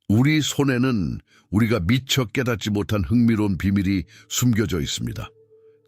우리 손에는 우리가 미처 깨닫지 못한 흥미로운 비밀이 숨겨져 있습니다.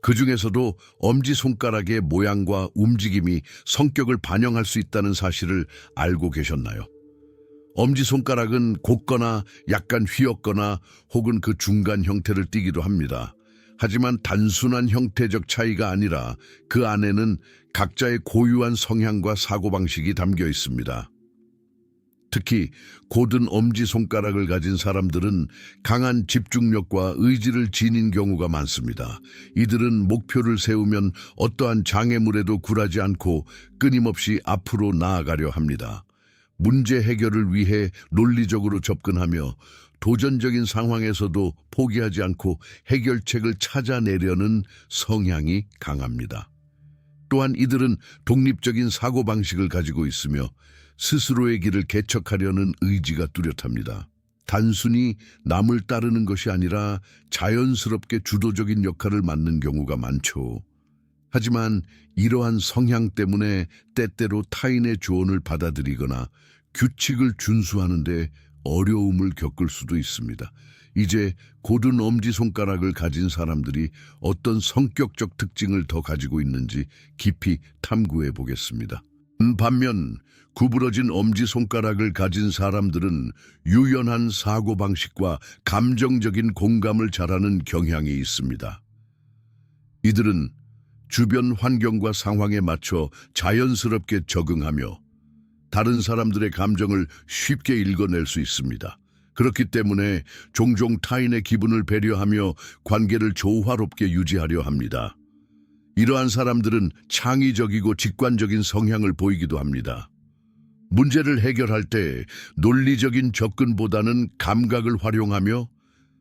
그 중에서도 엄지손가락의 모양과 움직임이 성격을 반영할 수 있다는 사실을 알고 계셨나요? 엄지손가락은 곧거나 약간 휘었거나 혹은 그 중간 형태를 띠기도 합니다. 하지만 단순한 형태적 차이가 아니라 그 안에는 각자의 고유한 성향과 사고방식이 담겨 있습니다. 특히 곧은 엄지손가락을 가진 사람들은 강한 집중력과 의지를 지닌 경우가 많습니다. 이들은 목표를 세우면 어떠한 장애물에도 굴하지 않고 끊임없이 앞으로 나아가려 합니다. 문제 해결을 위해 논리적으로 접근하며 도전적인 상황에서도 포기하지 않고 해결책을 찾아내려는 성향이 강합니다. 또한 이들은 독립적인 사고방식을 가지고 있으며 스스로의 길을 개척하려는 의지가 뚜렷합니다. 단순히 남을 따르는 것이 아니라 자연스럽게 주도적인 역할을 맡는 경우가 많죠. 하지만 이러한 성향 때문에 때때로 타인의 조언을 받아들이거나 규칙을 준수하는 데 어려움을 겪을 수도 있습니다. 이제 곧은 엄지손가락을 가진 사람들이 어떤 성격적 특징을 더 가지고 있는지 깊이 탐구해 보겠습니다. 반면 구부러진 엄지손가락을 가진 사람들은 유연한 사고방식과 감정적인 공감을 잘하는 경향이 있습니다. 이들은 주변 환경과 상황에 맞춰 자연스럽게 적응하며 다른 사람들의 감정을 쉽게 읽어낼 수 있습니다. 그렇기 때문에 종종 타인의 기분을 배려하며 관계를 조화롭게 유지하려 합니다. 이러한 사람들은 창의적이고 직관적인 성향을 보이기도 합니다. 문제를 해결할 때 논리적인 접근보다는 감각을 활용하며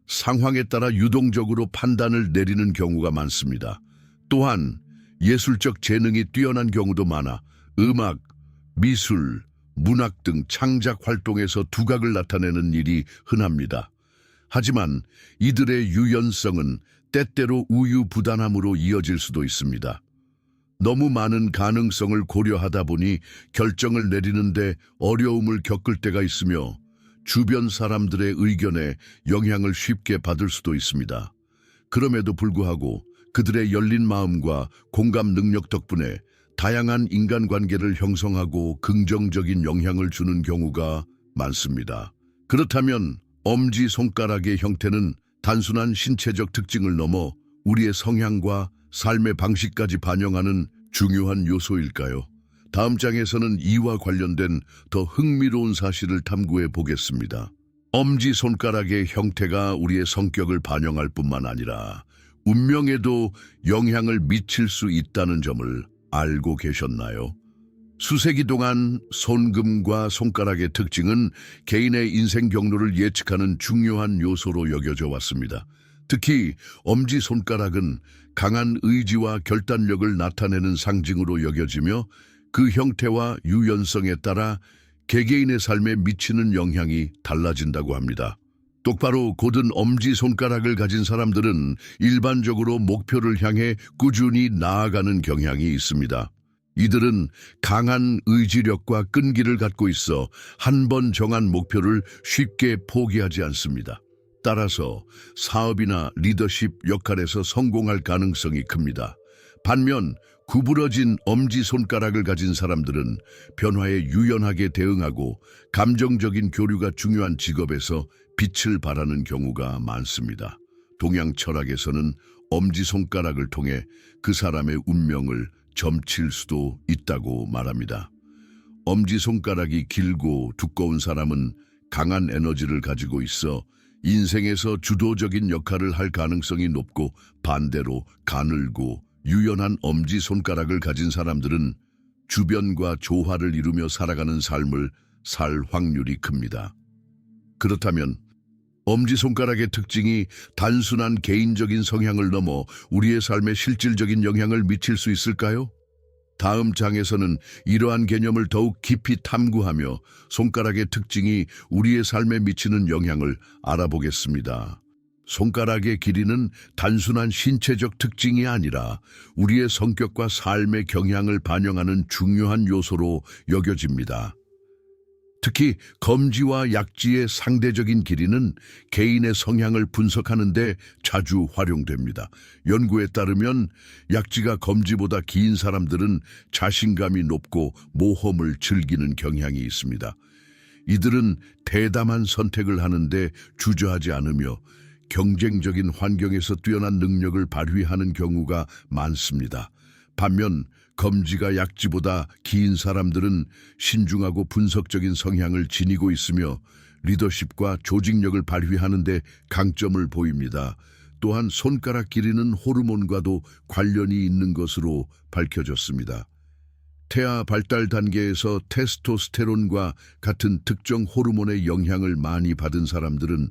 상황에 따라 유동적으로 판단을 내리는 경우가 많습니다. 또한 예술적 재능이 뛰어난 경우도 많아 음악, 미술, 문학 등 창작 활동에서 두각을 나타내는 일이 흔합니다. 하지만 이들의 유연성은 때때로 우유부단함으로 이어질 수도 있습니다. 너무 많은 가능성을 고려하다 보니 결정을 내리는데 어려움을 겪을 때가 있으며 주변 사람들의 의견에 영향을 쉽게 받을 수도 있습니다. 그럼에도 불구하고 그들의 열린 마음과 공감 능력 덕분에 다양한 인간관계를 형성하고 긍정적인 영향을 주는 경우가 많습니다. 그렇다면 엄지손가락의 형태는 단순한 신체적 특징을 넘어 우리의 성향과 삶의 방식까지 반영하는 중요한 요소일까요? 다음 장에서는 이와 관련된 더 흥미로운 사실을 탐구해 보겠습니다. 엄지손가락의 형태가 우리의 성격을 반영할 뿐만 아니라 운명에도 영향을 미칠 수 있다는 점을 알고 계셨나요? 수세기 동안 손금과 손가락의 특징은 개인의 인생 경로를 예측하는 중요한 요소로 여겨져 왔습니다. 특히 엄지손가락은 강한 의지와 결단력을 나타내는 상징으로 여겨지며 그 형태와 유연성에 따라 개개인의 삶에 미치는 영향이 달라진다고 합니다. 똑바로 곧은 엄지손가락을 가진 사람들은 일반적으로 목표를 향해 꾸준히 나아가는 경향이 있습니다. 이들은 강한 의지력과 끈기를 갖고 있어 한 번 정한 목표를 쉽게 포기하지 않습니다. 따라서 사업이나 리더십 역할에서 성공할 가능성이 큽니다. 반면 구부러진 엄지손가락을 가진 사람들은 변화에 유연하게 대응하고 감정적인 교류가 중요한 직업에서 빛을 발하는 경우가 많습니다. 동양 철학에서는 엄지손가락을 통해 그 사람의 운명을 점칠 수도 있다고 말합니다. 엄지손가락이 길고 두꺼운 사람은 강한 에너지를 가지고 있어 인생에서 주도적인 역할을 할 가능성이 높고 반대로 가늘고 유연한 엄지손가락을 가진 사람들은 주변과 조화를 이루며 살아가는 삶을 살 확률이 큽니다. 그렇다면 엄지손가락의 특징이 단순한 개인적인 성향을 넘어 우리의 삶에 실질적인 영향을 미칠 수 있을까요? 다음 장에서는 이러한 개념을 더욱 깊이 탐구하며 손가락의 특징이 우리의 삶에 미치는 영향을 알아보겠습니다. 손가락의 길이는 단순한 신체적 특징이 아니라 우리의 성격과 삶의 경향을 반영하는 중요한 요소로 여겨집니다. 특히 검지와 약지의 상대적인 길이는 개인의 성향을 분석하는 데 자주 활용됩니다. 연구에 따르면 약지가 검지보다 긴 사람들은 자신감이 높고 모험을 즐기는 경향이 있습니다. 이들은 대담한 선택을 하는데 주저하지 않으며 경쟁적인 환경에서 뛰어난 능력을 발휘하는 경우가 많습니다. 반면 검지가 약지보다 긴 사람들은 신중하고 분석적인 성향을 지니고 있으며 리더십과 조직력을 발휘하는 데 강점을 보입니다. 또한 손가락 길이는 호르몬과도 관련이 있는 것으로 밝혀졌습니다. 태아 발달 단계에서 테스토스테론과 같은 특정 호르몬의 영향을 많이 받은 사람들은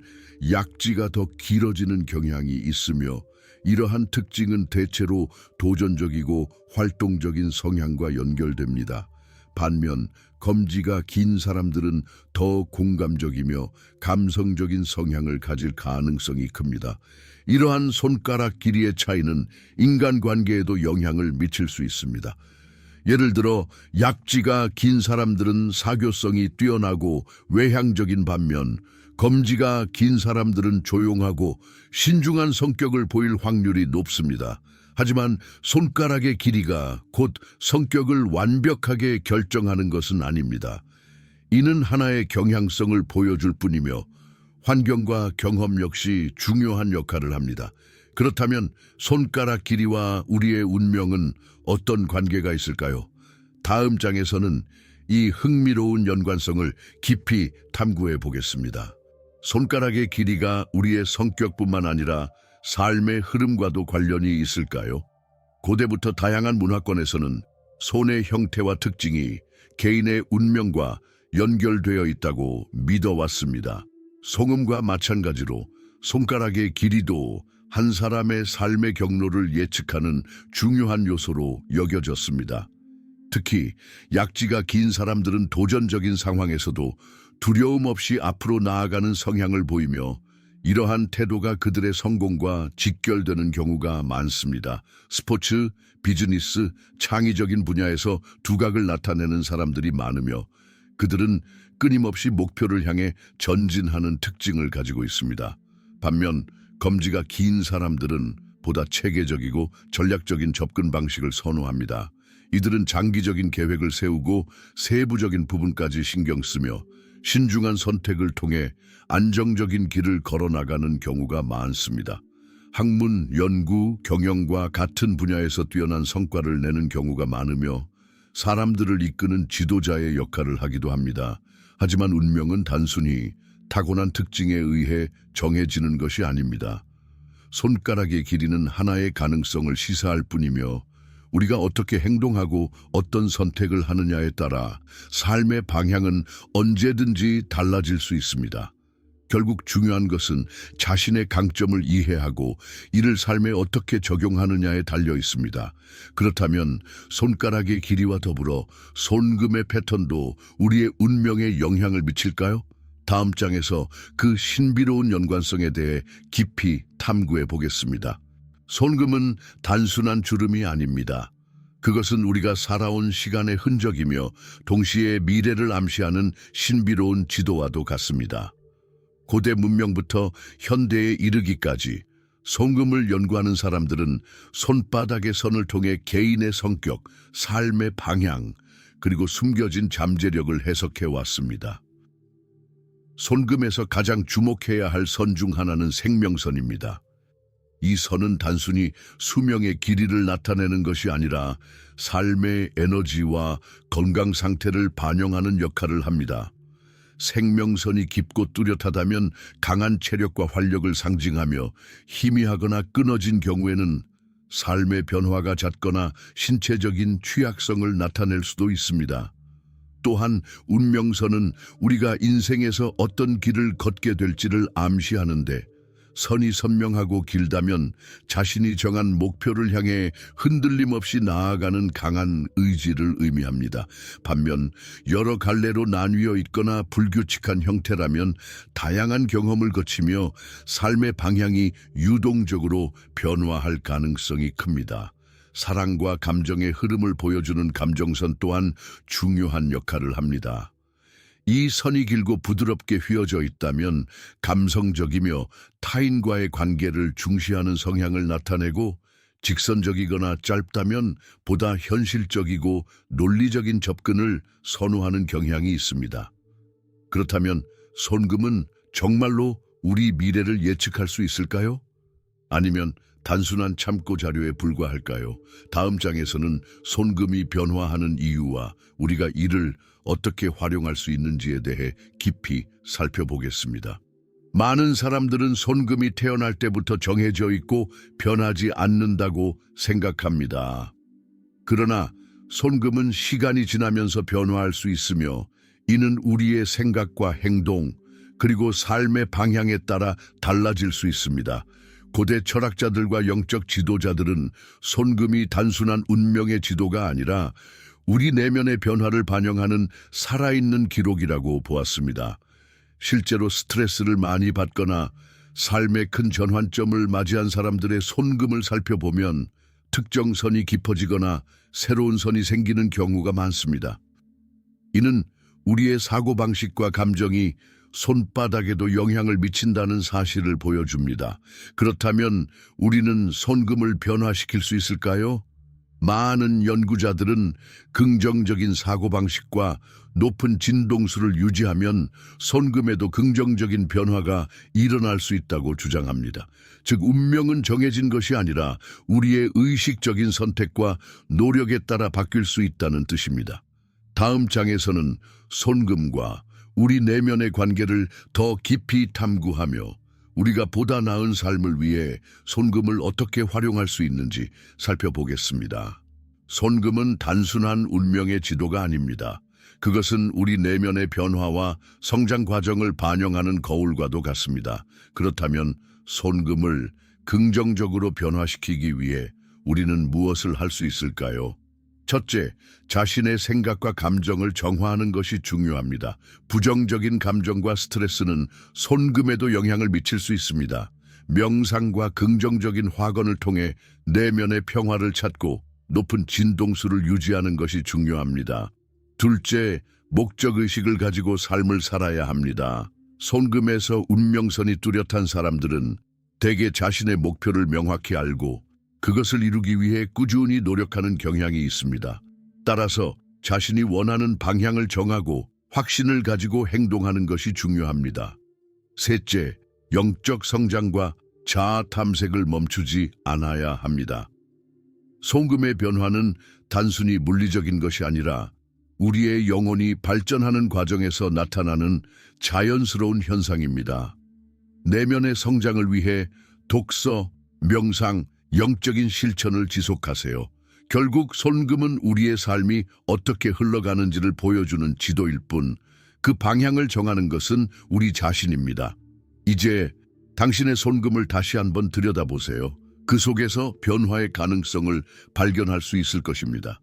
약지가 더 길어지는 경향이 있으며 이러한 특징은 대체로 도전적이고 활동적인 성향과 연결됩니다. 반면 검지가 긴 사람들은 더 공감적이며 감성적인 성향을 가질 가능성이 큽니다. 이러한 손가락 길이의 차이는 인간관계에도 영향을 미칠 수 있습니다. 예를 들어 약지가 긴 사람들은 사교성이 뛰어나고 외향적인 반면 검지가 긴 사람들은 조용하고 신중한 성격을 보일 확률이 높습니다. 하지만 손가락의 길이가 곧 성격을 완벽하게 결정하는 것은 아닙니다. 이는 하나의 경향성을 보여줄 뿐이며 환경과 경험 역시 중요한 역할을 합니다. 그렇다면 손가락 길이와 우리의 운명은 어떤 관계가 있을까요? 다음 장에서는 이 흥미로운 연관성을 깊이 탐구해 보겠습니다. 손가락의 길이가 우리의 성격뿐만 아니라 삶의 흐름과도 관련이 있을까요? 고대부터 다양한 문화권에서는 손의 형태와 특징이 개인의 운명과 연결되어 있다고 믿어왔습니다. 송음과 마찬가지로 손가락의 길이도 한 사람의 삶의 경로를 예측하는 중요한 요소로 여겨졌습니다. 특히 약지가 긴 사람들은 도전적인 상황에서도 두려움 없이 앞으로 나아가는 성향을 보이며 이러한 태도가 그들의 성공과 직결되는 경우가 많습니다. 스포츠, 비즈니스, 창의적인 분야에서 두각을 나타내는 사람들이 많으며 그들은 끊임없이 목표를 향해 전진하는 특징을 가지고 있습니다. 반면 검지가 긴 사람들은 보다 체계적이고 전략적인 접근 방식을 선호합니다. 이들은 장기적인 계획을 세우고 세부적인 부분까지 신경 쓰며 신중한 선택을 통해 안정적인 길을 걸어나가는 경우가 많습니다. 학문, 연구, 경영과 같은 분야에서 뛰어난 성과를 내는 경우가 많으며 사람들을 이끄는 지도자의 역할을 하기도 합니다. 하지만 운명은 단순히 타고난 특징에 의해 정해지는 것이 아닙니다. 손가락의 길이는 하나의 가능성을 시사할 뿐이며 우리가 어떻게 행동하고 어떤 선택을 하느냐에 따라 삶의 방향은 언제든지 달라질 수 있습니다. 결국 중요한 것은 자신의 강점을 이해하고 이를 삶에 어떻게 적용하느냐에 달려 있습니다. 그렇다면 손가락의 길이와 더불어 손금의 패턴도 우리의 운명에 영향을 미칠까요? 다음 장에서 그 신비로운 연관성에 대해 깊이 탐구해 보겠습니다. 손금은 단순한 주름이 아닙니다. 그것은 우리가 살아온 시간의 흔적이며 동시에 미래를 암시하는 신비로운 지도와도 같습니다. 고대 문명부터 현대에 이르기까지 손금을 연구하는 사람들은 손바닥의 선을 통해 개인의 성격, 삶의 방향, 그리고 숨겨진 잠재력을 해석해 왔습니다. 손금에서 가장 주목해야 할 선 중 하나는 생명선입니다. 이 선은 단순히 수명의 길이를 나타내는 것이 아니라 삶의 에너지와 건강 상태를 반영하는 역할을 합니다. 생명선이 깊고 뚜렷하다면 강한 체력과 활력을 상징하며 희미하거나 끊어진 경우에는 삶의 변화가 잦거나 신체적인 취약성을 나타낼 수도 있습니다. 또한 운명선은 우리가 인생에서 어떤 길을 걷게 될지를 암시하는데 선이 선명하고 길다면 자신이 정한 목표를 향해 흔들림 없이 나아가는 강한 의지를 의미합니다. 반면 여러 갈래로 나뉘어 있거나 불규칙한 형태라면 다양한 경험을 거치며 삶의 방향이 유동적으로 변화할 가능성이 큽니다. 사랑과 감정의 흐름을 보여주는 감정선 또한 중요한 역할을 합니다. 이 선이 길고 부드럽게 휘어져 있다면 감성적이며 타인과의 관계를 중시하는 성향을 나타내고, 직선적이거나 짧다면 보다 현실적이고 논리적인 접근을 선호하는 경향이 있습니다. 그렇다면 손금은 정말로 우리 미래를 예측할 수 있을까요? 아니면 단순한 참고 자료에 불과할까요? 다음 장에서는 손금이 변화하는 이유와 우리가 이를 어떻게 활용할 수 있는지에 대해 깊이 살펴보겠습니다. 많은 사람들은 손금이 태어날 때부터 정해져 있고 변하지 않는다고 생각합니다. 그러나 손금은 시간이 지나면서 변화할 수 있으며, 이는 우리의 생각과 행동, 그리고 삶의 방향에 따라 달라질 수 있습니다. 고대 철학자들과 영적 지도자들은 손금이 단순한 운명의 지도가 아니라 우리 내면의 변화를 반영하는 살아있는 기록이라고 보았습니다. 실제로 스트레스를 많이 받거나 삶의 큰 전환점을 맞이한 사람들의 손금을 살펴보면 특정 선이 깊어지거나 새로운 선이 생기는 경우가 많습니다. 이는 우리의 사고방식과 감정이 손바닥에도 영향을 미친다는 사실을 보여줍니다. 그렇다면 우리는 손금을 변화시킬 수 있을까요? 많은 연구자들은 긍정적인 사고방식과 높은 진동수를 유지하면 손금에도 긍정적인 변화가 일어날 수 있다고 주장합니다. 즉, 운명은 정해진 것이 아니라 우리의 의식적인 선택과 노력에 따라 바뀔 수 있다는 뜻입니다. 다음 장에서는 손금과 우리 내면의 관계를 더 깊이 탐구하며 우리가 보다 나은 삶을 위해 손금을 어떻게 활용할 수 있는지 살펴보겠습니다. 손금은 단순한 운명의 지도가 아닙니다. 그것은 우리 내면의 변화와 성장 과정을 반영하는 거울과도 같습니다. 그렇다면 손금을 긍정적으로 변화시키기 위해 우리는 무엇을 할 수 있을까요? 첫째, 자신의 생각과 감정을 정화하는 것이 중요합니다. 부정적인 감정과 스트레스는 손금에도 영향을 미칠 수 있습니다. 명상과 긍정적인 화관을 통해 내면의 평화를 찾고 높은 진동수를 유지하는 것이 중요합니다. 둘째, 목적의식을 가지고 삶을 살아야 합니다. 손금에서 운명선이 뚜렷한 사람들은 대개 자신의 목표를 명확히 알고 그것을 이루기 위해 꾸준히 노력하는 경향이 있습니다. 따라서 자신이 원하는 방향을 정하고 확신을 가지고 행동하는 것이 중요합니다. 셋째, 영적 성장과 자아 탐색을 멈추지 않아야 합니다. 손금의 변화는 단순히 물리적인 것이 아니라 우리의 영혼이 발전하는 과정에서 나타나는 자연스러운 현상입니다. 내면의 성장을 위해 독서, 명상, 영적인 실천을 지속하세요. 결국 손금은 우리의 삶이 어떻게 흘러가는지를 보여주는 지도일 뿐, 그 방향을 정하는 것은 우리 자신입니다. 이제 당신의 손금을 다시 한번 들여다보세요. 그 속에서 변화의 가능성을 발견할 수 있을 것입니다.